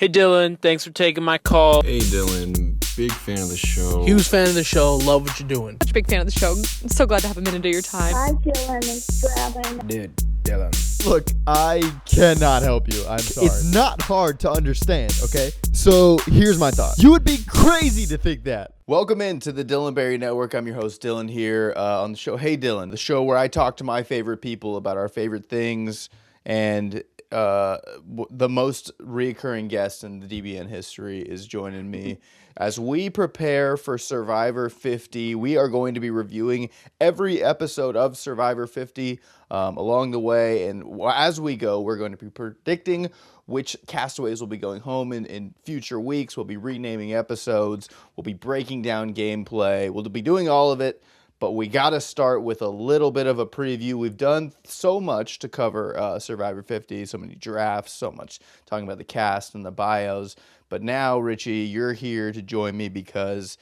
Hey Dylan, thanks for taking my call. Hey Dylan, big fan of the show. Huge fan of the show. Love what you're doing. Such a big fan of the show. I'm so glad to have a minute of your time. Hi, Dylan. It's Gavin. Dude, Dylan. Look, I cannot help you. I'm sorry. It's not hard to understand, okay? So here's my thought. You would be crazy to think that. Welcome into the Dylan Berry Network. I'm your host, Dylan, here on the show. Hey Dylan, the show where I talk to my favorite people about our favorite things, and the most recurring guest in the DBN history is joining me. As we prepare for Survivor 50, we are going to be reviewing every episode of Survivor 50 along the way. And as we go, we're going to be predicting which castaways will be going home in future weeks. We'll be renaming episodes. We'll be breaking down gameplay. We'll be doing all of it. But we got to start with a little bit of a preview. We've done so much to cover Survivor 50, so many drafts, so much talking about the cast and the bios. But now, Richie, you're here to join me because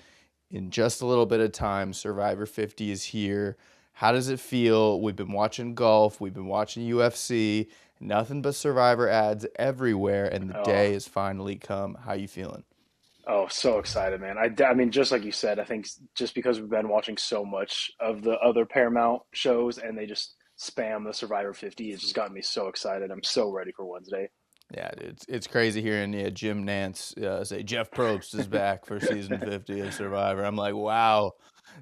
in just a little bit of time, Survivor 50 is here. How does it feel? We've been watching golf. We've been watching UFC. Nothing but Survivor ads everywhere, and the day has finally come. How you feeling? Oh, so excited, man. I mean, just like you said, I think just because we've been watching so much of the other Paramount shows and they just spam the Survivor 50, it's just gotten me so excited. I'm so ready for Wednesday. Yeah, dude, it's crazy hearing Jim Nance say Jeff Probst is back for season 50 of Survivor. I'm like, wow,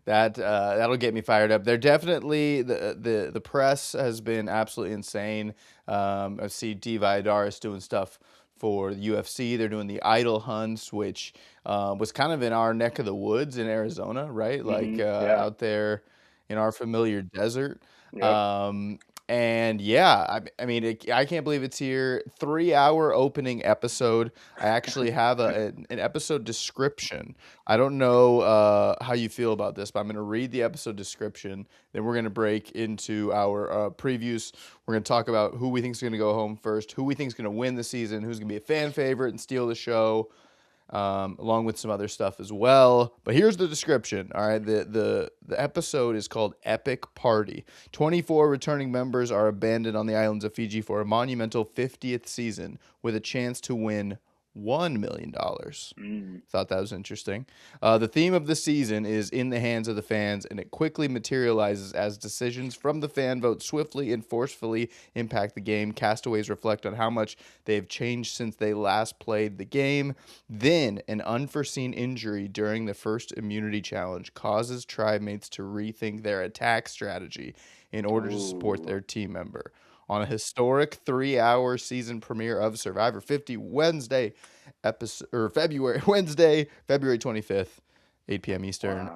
that'll get me fired up. They're definitely the press has been absolutely insane. I see Diva Idaris doing stuff for the UFC. They're doing the idol hunts, which was kind of in our neck of the woods in Arizona, right? Like out there in our familiar desert. Yep. And yeah, I mean, I can't believe it's here. 3-hour opening episode. I actually have an episode description. I don't know how you feel about this, but I'm going to read the episode description. Then we're going to break into our previews. We're going to talk about who we think is going to go home first, who we think is going to win the season, who's going to be a fan favorite and steal the show, along with some other stuff as well. But here's the description. All right, the episode is called Epic Party. 24 returning members are abandoned on the islands of Fiji for a monumental 50th season with a chance to win $1 million. Thought that was interesting. The theme of the season is in the hands of the fans, and it quickly materializes as decisions from the fan vote swiftly and forcefully impact the game. Castaways reflect on how much they've changed since they last played the game. Then, an unforeseen injury during the first immunity challenge causes tribe mates to rethink their attack strategy in order to support their team member. On a historic 3-hour season premiere of Survivor 50 Wednesday, February 25th, 8 p.m. Eastern.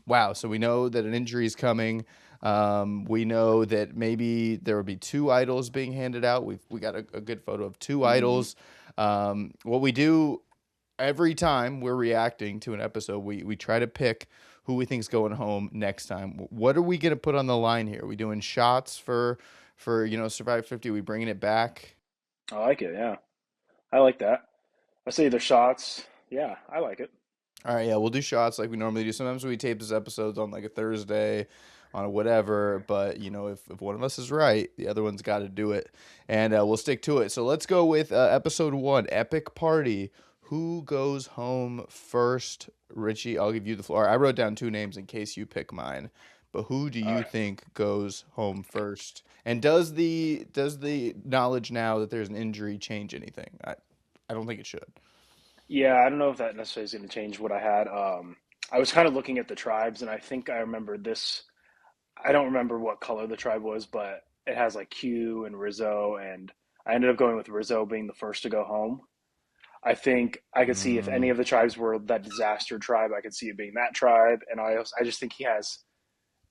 Wow. So we know that an injury is coming. We know that maybe there will be 2 idols being handed out. We got a good photo of 2 idols. What we do every time we're reacting to an episode, we try to pick who we think is going home next time. What are we going to put on the line here? Are we doing shots for Survivor 50? Are we bringing it back? I like it, yeah. I like that. I say either shots. Yeah, I like it. All right, yeah, we'll do shots like we normally do. Sometimes we tape these episodes on like a Thursday, on a whatever, but if one of us is right, the other one's got to do it, and we'll stick to it. So let's go with episode 1, Epic Party. Who goes home first? Richie, I'll give you the floor. I wrote down 2 names in case you pick mine. But who do you think goes home first? And does the knowledge now that there's an injury change anything? I don't think it should. Yeah, I don't know if that necessarily is going to change what I had. I was kind of looking at the tribes, and I think I remember this. I don't remember what color the tribe was, but it has like Q and Rizzo, and I ended up going with Rizzo being the first to go home. I think I could see if any of the tribes were that disaster tribe, I could see it being that tribe. And I just think he has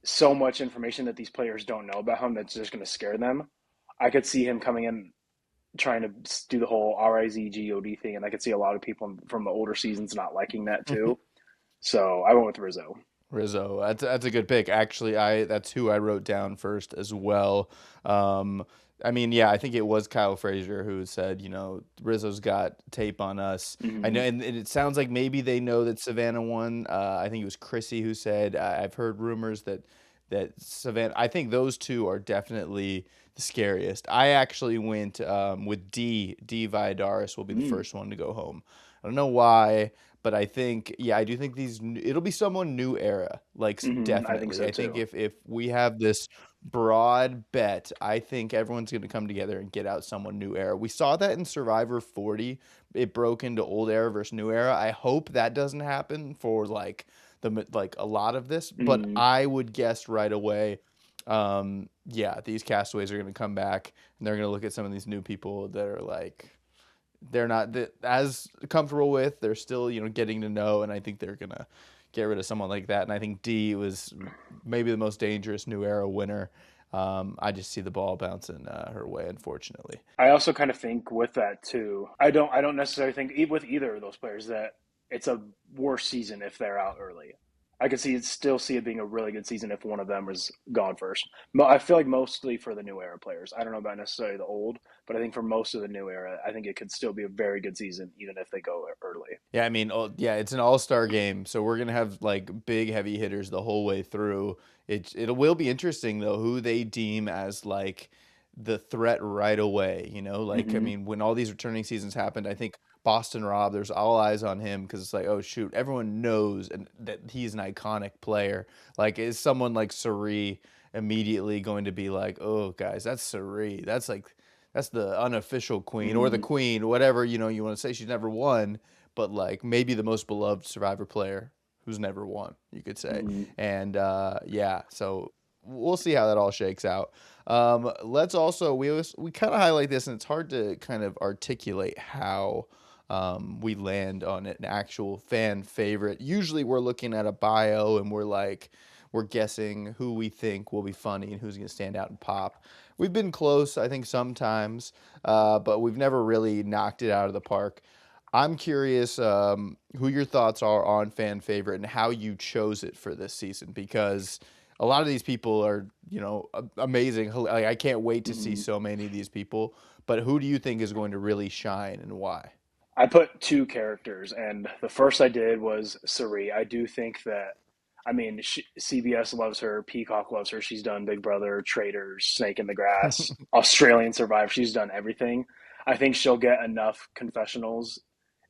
so much information that these players don't know about him that's just going to scare them. I could see him coming in trying to do the whole RIZGOD thing, and I could see a lot of people from the older seasons not liking that too. So I went with Rizzo. That's a good pick. Actually, that's who I wrote down first as well. I mean, yeah, I think it was Kyle Frazier who said, Rizzo's got tape on us. I know, and it sounds like maybe they know that Savannah won. I think it was Chrissy who said, I've heard rumors that Savannah. I think those 2 are definitely the scariest. I actually went with D. D. Valladares will be the Mm, first one to go home. I don't know why, but I think, yeah, I do think it'll be someone new era, like I think definitely. so I think too. if we have this broad bet, I think everyone's going to come together and get out someone new era. We saw that in Survivor 40. It broke into old era versus new era. I hope that doesn't happen for like a lot of this, but Mm, I would guess right away. Yeah, these castaways are going to come back and they're going to look at some of these new people that are like they're not as comfortable with. They're still, getting to know, and I think they're gonna get rid of someone like that. And I think D was maybe the most dangerous new era winner. I just see the ball bouncing her way, unfortunately. I also kind of think with that too. I don't necessarily think with either of those players that it's a worse season if they're out early. I could still see it being a really good season if one of them was gone first. I feel like mostly for the new era players. I don't know about necessarily the old, but I think for most of the new era, I think it could still be a very good season even if they go early. Yeah, I mean, yeah, it's an all-star game, so we're gonna have like big heavy hitters the whole way through. It will be interesting though who they deem as like the threat right away. Like I Hmm. mean, when all these returning seasons happened, I think Boston Rob, there's all eyes on him because it's like, oh shoot, everyone knows and that he's an iconic player. Like, is someone like Sari immediately going to be like, oh guys, that's Sari, that's the unofficial queen or the Hmm. queen, whatever you want to say. She's never won, but like maybe the most beloved Survivor player who's never won, you could say. Hmm. And yeah, so we'll see how that all shakes out. Let's also we kind of highlight this, and it's hard to kind of articulate how we land on an actual fan favorite. Usually, we're looking at a bio and we're guessing who we think will be funny and who's going to stand out and pop. We've been close, I think, sometimes, but we've never really knocked it out of the park. I'm curious who your thoughts are on fan favorite and how you chose it for this season because a lot of these people are, amazing. Like, I can't wait to see Hmm. so many of these people. But who do you think is going to really shine and why? I put two characters, and the first I did was Sari. I do think that, I mean, CBS loves her, Peacock loves her. She's done Big Brother, Traitors, Snake in the Grass, Australian Survivor. She's done everything. I think she'll get enough confessionals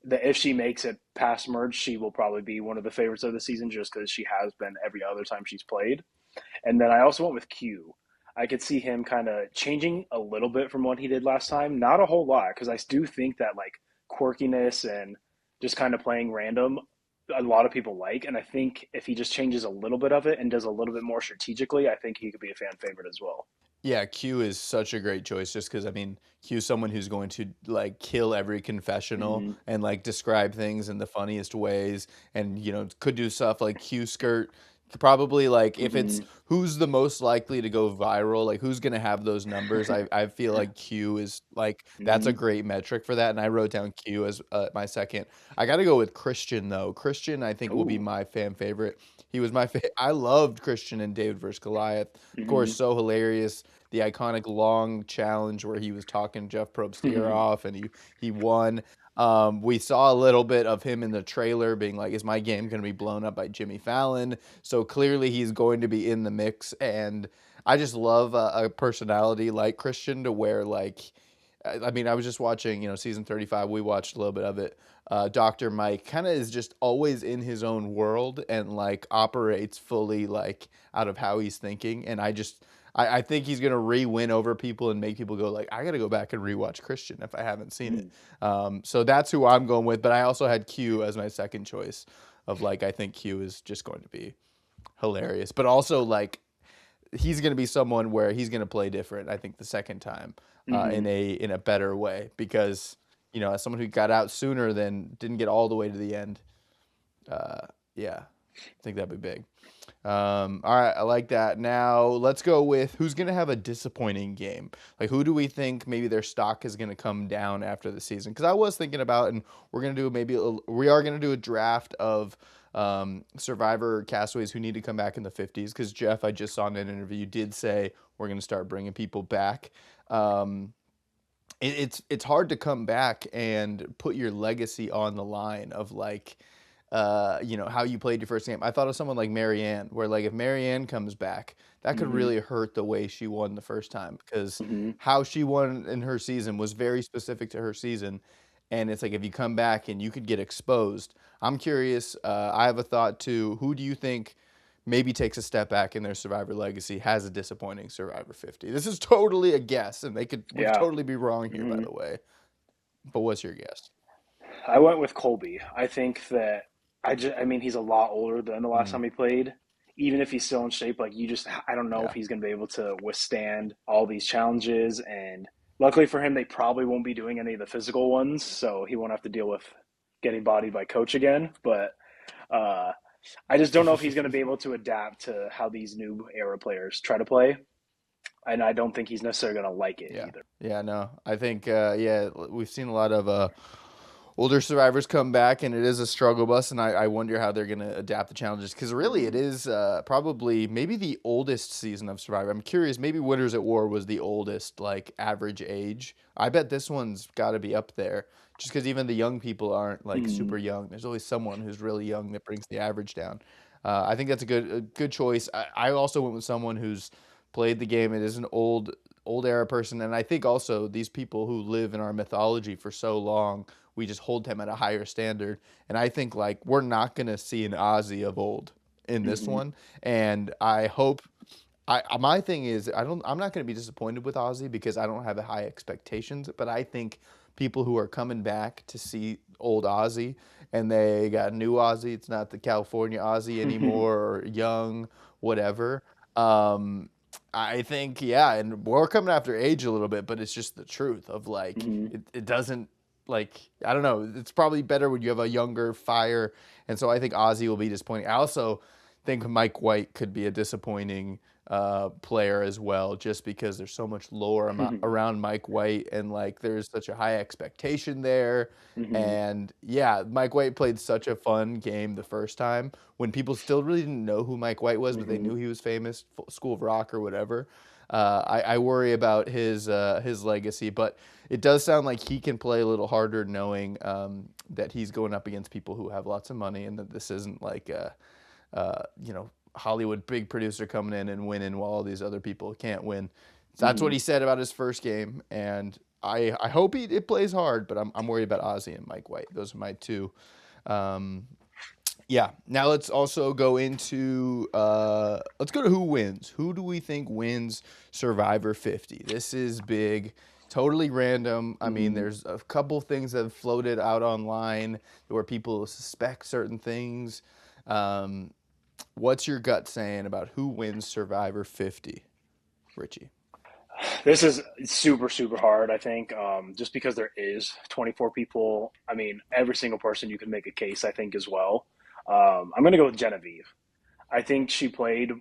that if she makes it past merge, she will probably be one of the favorites of the season just because she has been every other time she's played. And then I also went with Q. I could see him kind of changing a little bit from what he did last time. Not a whole lot, because I do think that like quirkiness and just kind of playing random, a lot of people like. And I think if he just changes a little bit of it and does a little bit more strategically, I think he could be a fan favorite as well. Yeah, Q is such a great choice just because, I mean, Q is someone who's going to like kill every confessional Hmm. and like describe things in the funniest ways and, could do stuff like Q skirt. Probably like if it's Hmm. who's the most likely to go viral, like who's gonna have those numbers. I feel like Q is like that's a Hmm. great metric for that, and I wrote down Q as my second. I got to go with Christian though. Christian, I think, will be Ooh. my fan favorite. He was my I loved Christian and David versus Goliath. Of course, Hmm. so hilarious. The iconic long challenge where he was talking Jeff Probst's ear off and he won. We saw a little bit of him in the trailer being like, is my game going to be blown up by Jimmy Fallon? So clearly he's going to be in the mix. And I just love a personality like Christian to where like, I mean, I was just watching, season 35. We watched a little bit of it. Dr. Mike kind of is just always in his own world and like operates fully like out of how he's thinking. And I think he's gonna re-win over people and make people go like, I gotta go back and rewatch Christian if I haven't seen it. So that's who I'm going with. But I also had Q as my second choice of like I think Q is just going to be hilarious. But also like he's going to be someone where he's going to play different. I think the second time Hmm. in a better way because as someone who got out sooner than didn't get all the way to the end. Yeah, I think that'd be big. All right, I like that. Now let's go with who's going to have a disappointing game. Like, who do we think maybe their stock is going to come down after the season? Because I was thinking about, and we are going to do a draft of Survivor castaways who need to come back in the 50s. Because Jeff, I just saw in an interview, did say we're going to start bringing people back. Um, it's hard to come back and put your legacy on the line of like how you played your first game. I thought of someone like Marianne, where like if Marianne comes back, that could Hmm. really hurt the way she won the first time because Hmm. how she won in her season was very specific to her season. And it's like if you come back and you could get exposed. I'm curious. I have a thought too. Who do you think maybe takes a step back in their Survivor legacy, has a disappointing Survivor 50? This is totally a guess, and we could Yeah. totally be wrong here, by Hmm. the way. But what's your guess? I went with Colby. I think that I mean, he's a lot older than the last Mm, time he played. Even if he's still in shape, like I don't know if yeah. he's going to be able to withstand all these challenges. And luckily for him, they probably won't be doing any of the physical ones, so he won't have to deal with getting bodied by Coach again. But uh, I just don't know if he's going to be able to adapt to how these new era players try to play. And I don't think he's necessarily going to like it Yeah. either. Yeah, no. I think we've seen a lot of older survivors come back, and it is a struggle bus, and I wonder how they're going to adapt the challenges because really it Hmm. is probably maybe the oldest season of Survivor. I'm curious, maybe Winners at War was the oldest like average age. I bet this one's got to be up there just because even the young people aren't like Hmm. super young. There's always someone who's really young that brings the average down. I think that's a good choice. I also went with someone who's played the game. It is an old era person, and I think also these people who live in our mythology for so long, we just hold them at a higher standard. And I think like we're not gonna see an Ozzy of old in this Hmm. one, and I hope. My thing is I'm not going to be disappointed with Ozzy because I don't have high expectations, but I think people who are coming back to see old Ozzy and they got new Ozzy, it's not the California Ozzy anymore or young, whatever. Um, I think yeah, and we're coming after age a little bit, but it's just the truth of like Hmm. it doesn't like I don't know. It's probably better when you have a younger fire, and so I think Ozzy will be disappointing. I also think Mike White could be a disappointing player as well, just because there's so much lore around Mike White, and like there's such a high expectation there. Hmm. And yeah, Mike White played such a fun game the first time when people still really didn't know who Mike White was, but they Hmm. knew he was famous, School of Rock or whatever. I worry about his legacy, but it does sound like he can play a little harder, knowing that he's going up against people who have lots of money, and that this isn't like Hollywood big producer coming in and winning while all these other people can't win. So that's what Hmm. he said about his first game, and I hope it plays hard, but I'm worried about Ozzy and Mike White. Those are my two. Um, yeah. Now let's also go into let's go to who wins. Who do we think wins Survivor 50? This is big, totally random. I mean, Hmm. there's a couple things that have floated out online where people suspect certain things. Um, what's your gut saying about who wins Survivor 50, Richie? This is super, super hard, I think, just because there is 24 people. I mean, every single person you can make a case, I think, as well. I'm going to go with Genevieve. I think she's played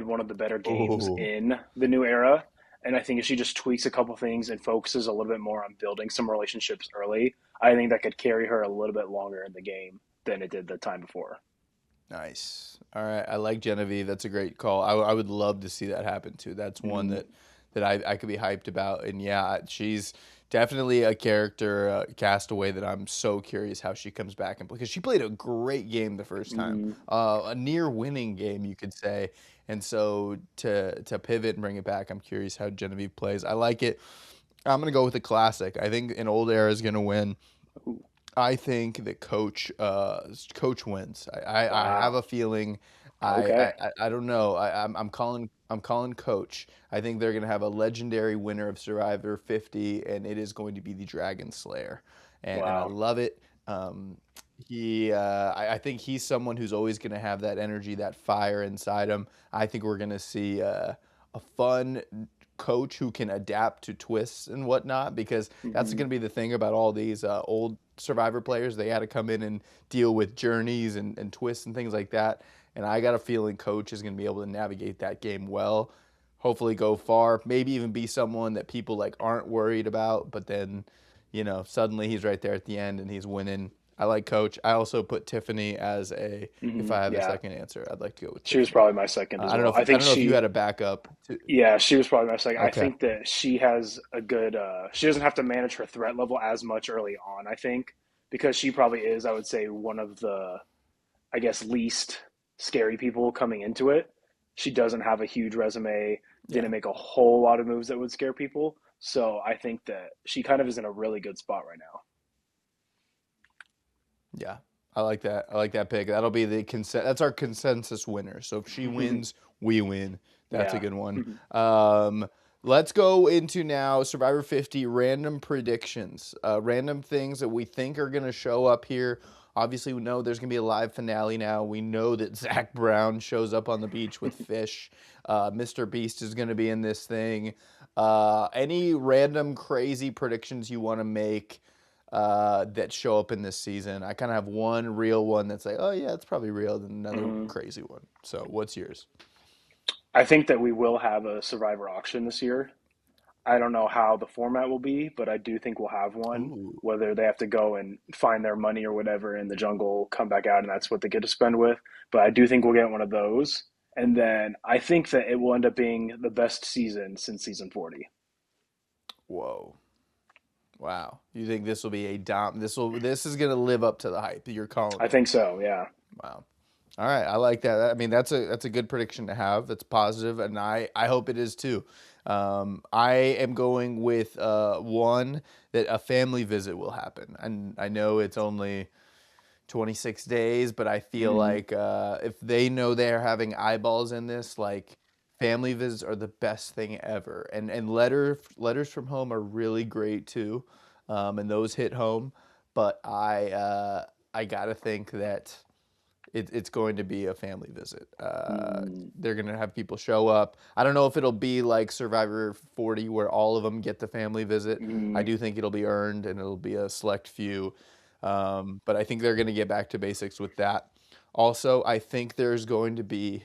one of the better games Oh, in the new era. And I think if she just tweaks a couple things and focuses a little bit more on building some relationships early, I think that could carry her a little bit longer in the game than it did the time before. nice. All right, I like Genevieve. That's a great call. I would love to see that happen too. That's one Hmm. that I could be hyped about. And yeah, she's definitely a character castaway that I'm so curious how she comes back and because she played a great game the first time, Hmm. a near winning game you could say. And so to pivot and bring it back, I'm curious how Genevieve plays. I like it. I'm gonna go with a classic. I think an old era is gonna win. Ooh, I think that Coach wins. I have wow. a feeling. Okay. I don't know. I'm calling Coach. I think they're gonna have a legendary winner of Survivor 50, and it is going to be the Dragon Slayer, and I Wow. love it. I think he's someone who's always gonna have that energy, that fire inside him. I think we're gonna see a fun coach who can adapt to twists and whatnot because that's Hmm. going to be the thing about all these old survivor players. They had to come in and deal with journeys and twists and things like that, and I got a feeling coach is going to be able to navigate that game well, hopefully go far, maybe even be someone that people like aren't worried about, but then suddenly he's right there at the end and he's winning. I like coach. I also put Tiffany as a if Hmm. I have a Yeah. second answer, I'd like to go with She was Tiffany. probably my second as I don't know well. if I don't know if you had a backup to, Yeah, she was probably my second. I okay. think that she has a good, she doesn't have to manage her threat level as much early on, I think, because she probably is, I would say, one of the, I guess, least scary people coming into it. She doesn't have a huge resume, Yeah. didn't make a whole lot of moves that would scare people. So I think that she kind of is in a really good spot right now. Yeah. I like that. I like that pick. That'll be the that's our consensus winner. So if she wins, we win. That's a Yeah. good one. Let's go into now Survivor 50 random predictions. Random things that we think are going to show up here. Obviously, we know there's going to be a live finale now. We know that Zach Brown shows up on the beach with fish. Mr. Beast is going to be in this thing. Any random crazy predictions you want to make that show up in this season? I kind of have one real one that's like, oh, yeah, it's probably real, and another crazy one. So what's yours? I think that we will have a Survivor auction this year. I don't know how the format will be, but I do think we'll have one. Ooh. Whether they have to go and find their money or whatever in the jungle, come back out, and that's what they get to spend with. But I do think we'll get one of those. And then I think that it will end up being the best season since season 40. Whoa. Wow. You think this will be a this is gonna live up to the hype you're calling I it? think so, yeah. Wow. All right, I like that. I mean, that's a good prediction to have. That's positive, and I hope it is too. I am going with one that a family visit will happen, and I know it's only 26 days, but I feel like if they know they're having eyeballs in this, like family visits are the best thing ever, and letters from home are really great too, and those hit home. But I gotta think that it's going to be a family visit. They're going to have people show up. I don't know if it'll be like Survivor 40 where all of them get the family visit. I do think it'll be earned and it'll be a select few. But I think they're going to get back to basics with that. Also, I think there's going to be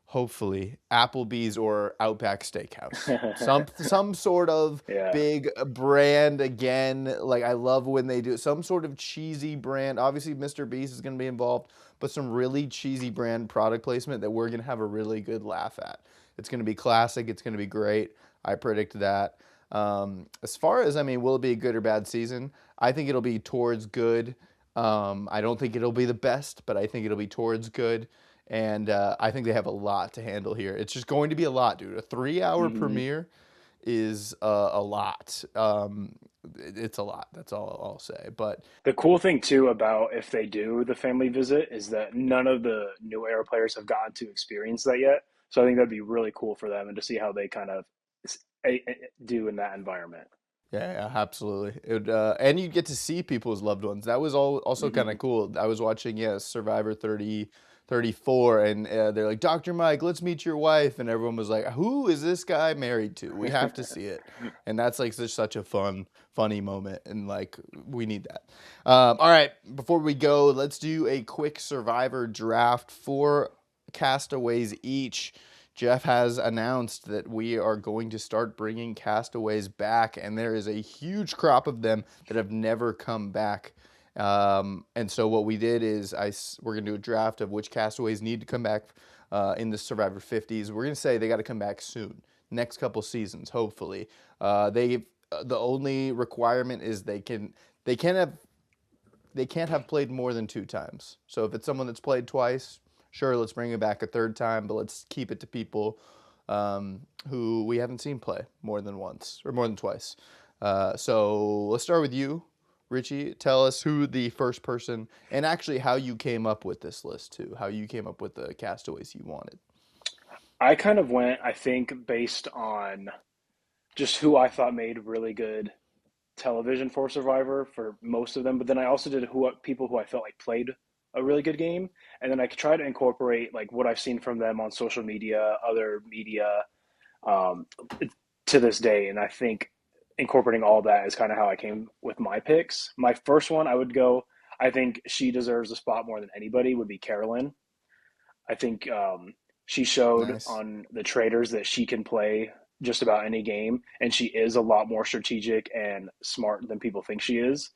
hopefully Applebee's or Outback Steakhouse. Some sort of Yeah. big brand again. Like I love when they do some sort of cheesy brand. Obviously Mr. Beast is going to be involved, but some really cheesy brand product placement that we're going to have a really good laugh at. It's going to be classic. It's going to be great. I predict that. As far as, I mean, will it be a good or bad season? I think it'll be towards good. I don't think it'll be the best, but I think it'll be towards good. And I think they have a lot to handle here. It's just going to be a lot, dude. A 3-hour premiere is a lot. It's a lot. That's all I'll say. But The cool thing too about if they do the family visit is that none of the new era players have gotten to experience that yet. So I think that'd be really cool for them and to see how they kind of do in that environment. yeah, absolutely. And you get to see people's loved ones. That was also kind of cool. I was watching, Survivor 34, and they're like, Dr. Mike, let's meet your wife. And everyone was like, who is this guy married to? We have to see it. And that's like such a funny moment. And like, we need that. All right, before we go, let's do a quick Survivor draft for castaways each. Jeff has announced that we are going to start bringing castaways back, and there is a huge crop of them that have never come back. And so what we did is we're going to do a draft of which castaways need to come back in the Survivor 50s. We're going to say they got to come back soon, next couple seasons, hopefully. The only requirement is they can't have played more than 2 times. So if it's someone that's played twice, sure, let's bring it back a 3rd time, but let's keep it to people who we haven't seen play more than once or more than twice. So let's start with you, Richie. Tell us who the first person and actually how you came up with this list too, how you came up with the castaways you wanted. I kind of went, I think, based on just who I thought made really good television for Survivor for most of them, but then I also did people who I felt like played a really good game, and then I could try to incorporate like what I've seen from them on social media, other media, um, to this day, and I think incorporating all that is kind of how I came with my picks. My first one, I would go. I think she deserves a spot more than anybody. Would be Carolyn. I think she showed Nice. on the traders that she can play just about any game, and she is a lot more strategic and smart than people think she is.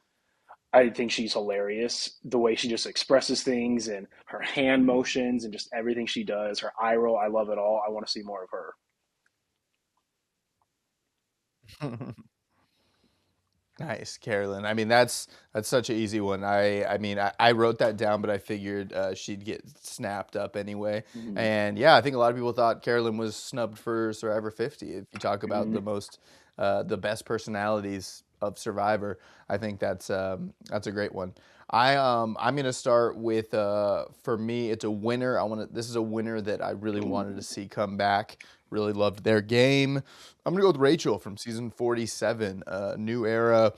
I think she's hilarious. The way she just expresses things and her hand motions and just everything she does, her eye roll, I love it all. I want to see more of her. Nice, Carolyn. I mean, that's such an easy one. I wrote that down, but I figured she'd get snapped up anyway. Hmm. And yeah, I think a lot of people thought Carolyn was snubbed for Survivor 50. If you talk about Hmm. the best personalities of Survivor, I think that's a great one. I'm gonna start with for me, it's a winner. This is a winner that I really wanted to see come back. Really loved their game. I'm gonna go with Rachel from season 47, New Era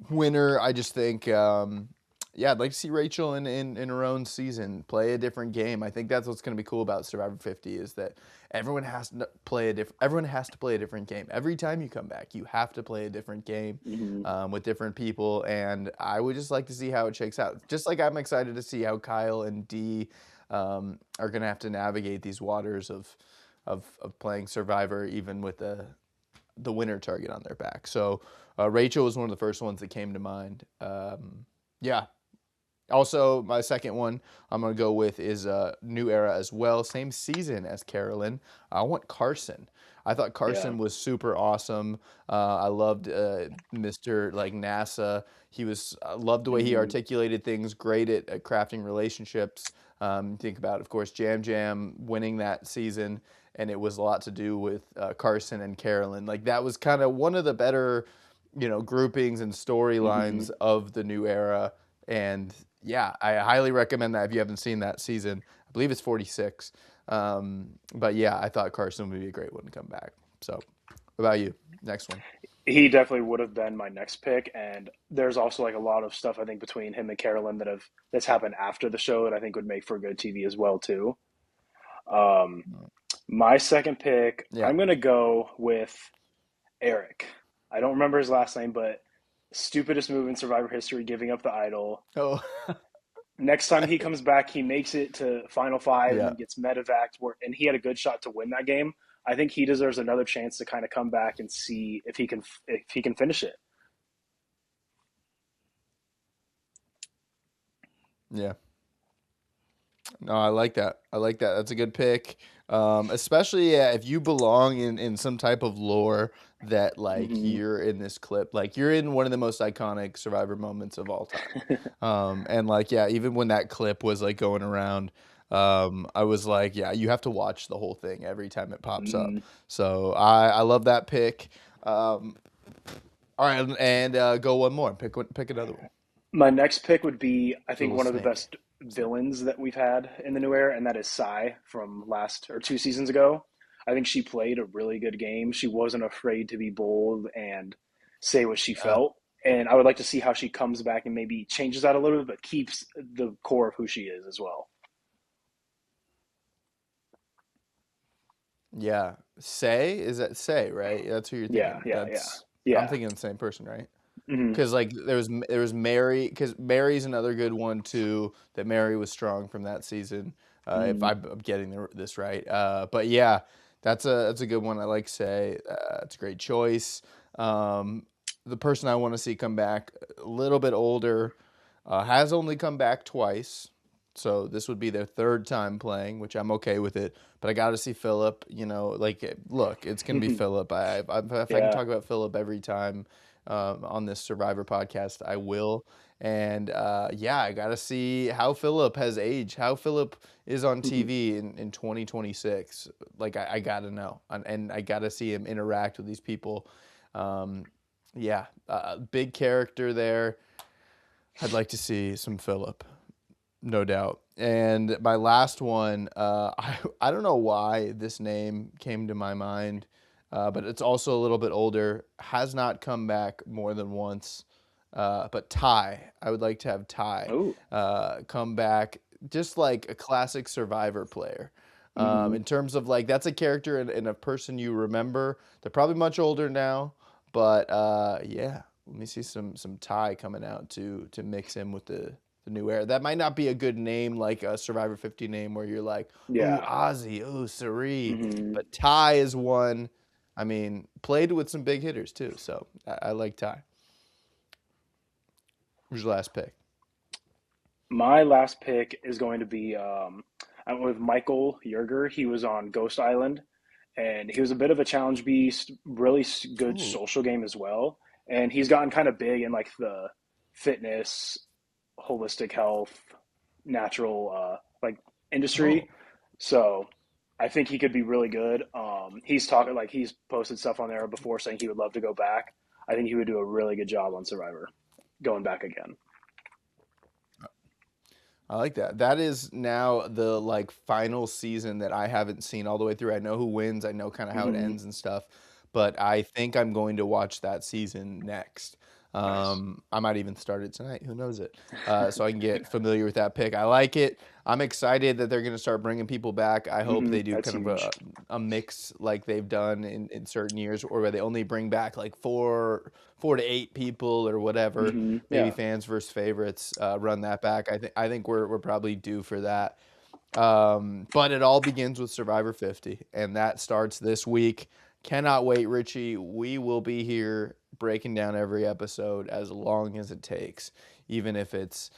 winner. I just think, yeah, I'd like to see Rachel in her own season play a different game. I think that's what's gonna be cool about Survivor 50 is that everyone has to play a different game. Every time you come back, you have to play a different game Hmm. with different people, and I would just like to see how it shakes out. Just like I'm excited to see how Kyle and Dee are gonna have to navigate these waters of playing Survivor, even with the winner target on their back. So Rachel was one of the first ones that came to mind. Yeah. Also, my second one I'm gonna go with is New Era as well. Same season as Carolyn. I want Carson. I thought Yeah. Carson was super awesome. I loved Mr. like NASA. I loved the way he Hmm. articulated things. Great at crafting relationships. Think about, of course, Jam Jam winning that season, and it was a lot to do with Carson and Carolyn. Like that was kind of one of the better, groupings and Hmm. storylines of the New Era. And yeah, I highly recommend that if you haven't seen that season. I believe it's 46. But yeah, I thought Carson would be a great one to come back. So, what about you? Next one. He definitely would have been my next pick, and there's also like a lot of stuff I think between him and Carolyn that's happened after the show that I think would make for good TV as well too. Um, my second pick, Yeah. I'm gonna go with Eric. I don't remember his last name, but stupidest move in Survivor history, giving up the idol. Oh, Next time he comes back, he makes it to final five and yeah. then gets medevaced. And he had a good shot to win that game. I think he deserves another chance to kind of come back and see if he can finish it. Yeah. No, I like that. I like that. That's a good pick. Especially yeah, if you belong in some type of lore that like Hmm. you're in this clip, like you're in one of the most iconic Survivor moments of all time. And like yeah, even when that clip was like going around, I was like, yeah, you have to watch the whole thing every time it pops up. Mm. So I love that pick. Um, all right, and go one more. Pick another one. My next pick would be, I think, Little one of the snake. best villains that we've had in the new era, and that is Sai from last or 2 seasons ago. I think she played a really good game. She wasn't afraid to be bold and say what she Yeah. felt. And I would like to see how she comes back and maybe changes that a little bit, but keeps the core of who she is as well. Yeah. Say? Is that Say, right? That's who you're Yeah, thinking. yeah, yeah, I'm yeah. thinking the same person, right? Hmm. Because like there was Mary, because Mary's another good one too. That Mary was strong from that season. If Hmm. I'm getting this right, but yeah, that's a good one. I like Say. It's a great choice. Um, the person I want to see come back a little bit older, has only come back twice, so this would be their third time playing, which I'm okay with it. But I got to see Philip. Like look, it's gonna be Philip. If I can Yeah. talk about Philip every time on this Survivor podcast, I will. And yeah, I got to see how Philip has aged, how Philip is on TV in 2026. Like, I got to know. And I got to see him interact with these people. Um, yeah, big character there. I'd like to see some Philip, no doubt. And my last one, I don't know why this name came to my mind, but it's also a little bit older, has not come back more than once. But Ty, I would like to have Ty Oh. come back, just like a classic Survivor player. Hmm. In terms of like, that's a character and a person you remember. They're probably much older now, but yeah, let me see some Ty coming out to mix in with the new era. That might not be a good name, like a Survivor 50 name, where you're like, ooh, Yeah. Ozzy, ooh, Sari. Hmm. But Ty is one. I mean, played with some big hitters too, so I like Ty. Who's your last pick? My last pick is going to be I'm with Michael Yerger. He was on Ghost Island, and he was a bit of a challenge beast, really good Ooh, social game as well. and he's gotten kind of big in like the fitness, holistic health, natural like Oh, industry. So I think he could be really good. He's talking like he's posted stuff on there before saying he would love to go back. I think he would do a really good job on Survivor, going back again. I like that. That is now the like final season that I haven't seen all the way through. I know who wins. I know kind of how it Hmm. ends and stuff, but I think I'm going to watch that season next. Nice. I might even start it tonight. Who knows it? So I can get familiar with that pick. I like it. I'm excited that they're going to start bringing people back. I hope they do That's kind of huge. a mix like they've done in certain years, or where they only bring back like four to eight people or whatever. Maybe Yeah. fans versus favorites, run that back. I think we're probably due for that. But it all begins with Survivor 50, and that starts this week. Cannot wait, Richie. We will be here breaking down every episode as long as it takes, even if it's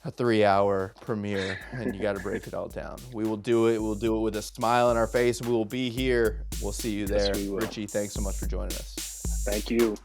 a 3-hour premiere and you got to break it all down. We will do it. We'll do it with a smile on our face. We will be here. We'll see you Yes, there. we will. Richie, thanks so much for joining us. Thank you.